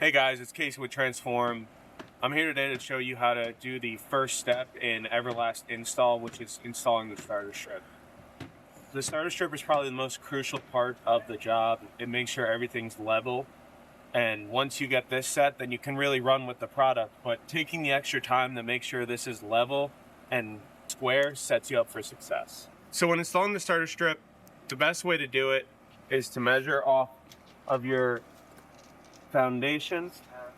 Hey guys, it's Casey with Transform. I'm here today to show you how to do the first step in Everlast install, which is installing the starter strip. The starter strip is probably the most crucial part of the job. It makes sure everything's level, and once you get this set, then you can really run with the product. But taking the extra time to make sure this is level and square sets you up for success. So when installing the starter strip, the best way to do it is to measure off of your foundation.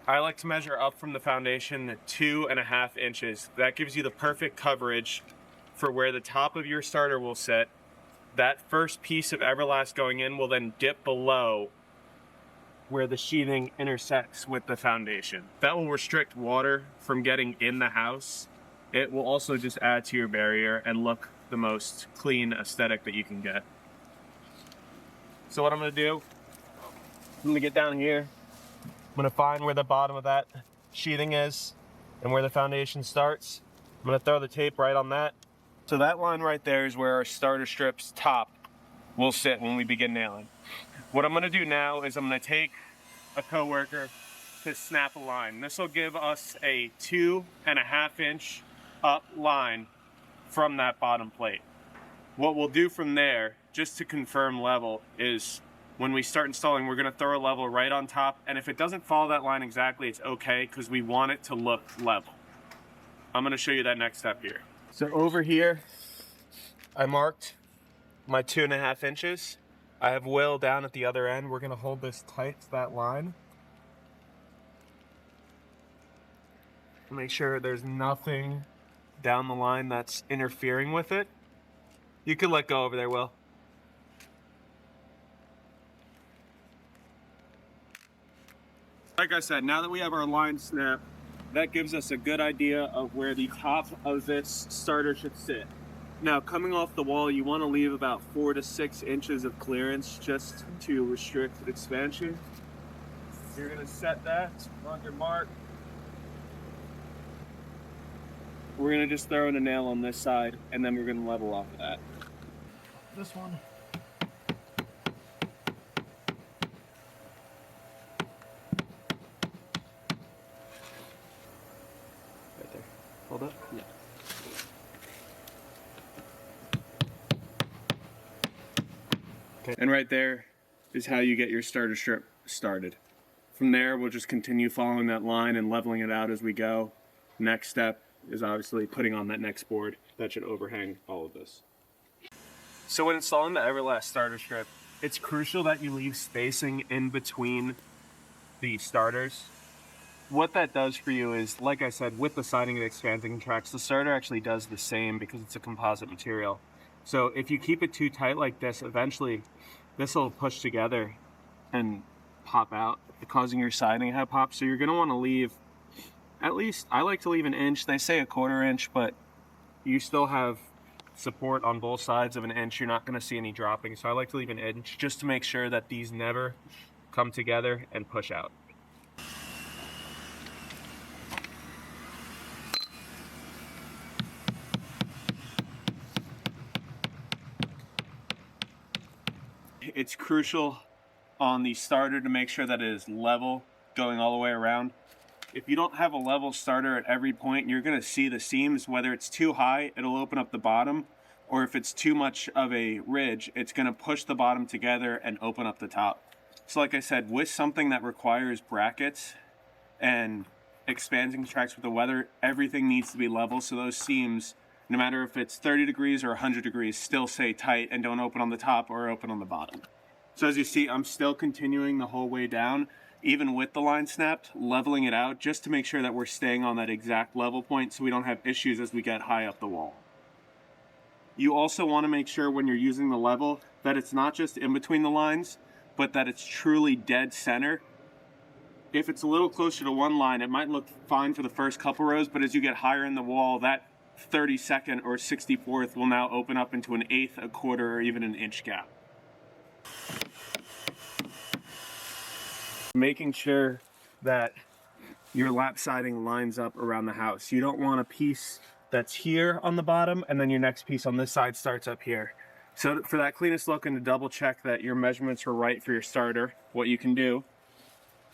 I like to measure up from the foundation at 2.5 inches. That gives you the perfect coverage for where the top of your starter will sit. That first piece of Everlast going in will then dip below where the sheathing intersects with the foundation. That will restrict water from getting in the house. It will also just add to your barrier and look the most clean aesthetic that you can get. So what I'm gonna do, I'm gonna get down here. I'm gonna find where the bottom of that sheathing is and where the foundation starts. I'm gonna throw the tape right on that. So that line right there is where our starter strip's top will sit when we begin nailing. What I'm gonna do now is I'm gonna take a coworker to snap a line. This will give us a 2.5 inch up line from that bottom plate. What we'll do from there, just to confirm level, is when we start installing, we're gonna throw a level right on top, and if it doesn't follow that line exactly, it's okay, because we want it to look level. I'm gonna show you that next step here. So over here, I marked my 2.5 inches. I have Will down at the other end. We're gonna hold this tight to that line. Make sure there's nothing down the line that's interfering with it. You can let go over there, Will. Like I said, now that we have our line snapped, that gives us a good idea of where the top of this starter should sit. Now, coming off the wall, you want to leave about 4 to 6 inches of clearance just to restrict expansion. You're going to set that on your mark. We're going to just throw in a nail on this side, and then we're going to level off of that. This one. Right there. Hold up? Yeah. Okay. And right there is how you get your starter strip started. From there, we'll just continue following that line and leveling it out as we go. Next step is obviously putting on that next board that should overhang all of this. So when installing the Everlast starter strip, it's crucial that you leave spacing in between the starters. What that does for you is, like I said, with the siding and expanding tracks, the starter actually does the same because it's a composite material. So if you keep it too tight like this, eventually this will push together and pop out, causing your siding to have pop. So you're going to want to leave, at least I like to leave an inch. They say 1/4 inch, but you still have support on both sides of an inch. You're not going to see any dropping. So I like to leave an inch just to make sure that these never come together and push out. It's crucial on the starter to make sure that it is level going all the way around. If you don't have a level starter at every point, you're going to see the seams. Whether it's too high, it'll open up the bottom, or if it's too much of a ridge, it's going to push the bottom together and open up the top. So like I said, with something that requires brackets and expanding tracks with the weather, everything needs to be level, so those seams, no matter if it's 30 degrees or 100 degrees, still stay tight and don't open on the top or open on the bottom. So as you see, I'm still continuing the whole way down, even with the line snapped, leveling it out just to make sure that we're staying on that exact level point so we don't have issues as we get high up the wall. You also want to make sure when you're using the level that it's not just in between the lines, but that it's truly dead center. If it's a little closer to one line, it might look fine for the first couple rows, but as you get higher in the wall, that 32nd or 64th will now open up into an 1/8, 1/4, or even an inch gap. Making sure that your lap siding lines up around the house. You don't want a piece that's here on the bottom and then your next piece on this side starts up here. So for that cleanest look and to double check that your measurements were right for your starter, what you can do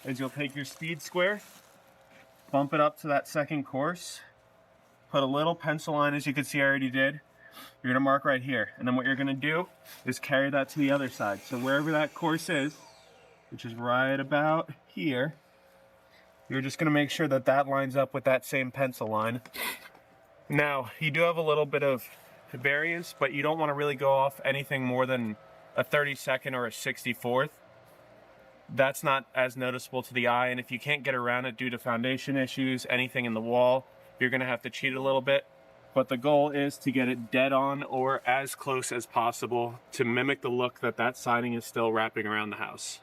is you'll take your speed square, bump it up to that second course, put a little pencil line, as you can see I already did. You're gonna mark right here. And then what you're gonna do is carry that to the other side. So wherever that course is, which is right about here, you're just gonna make sure that that lines up with that same pencil line. Now, you do have a little bit of variance, but you don't wanna really go off anything more than a 32nd or a 64th. That's not as noticeable to the eye, and if you can't get around it due to foundation issues, anything in the wall, you're gonna have to cheat a little bit. But the goal is to get it dead on or as close as possible to mimic the look that that siding is still wrapping around the house.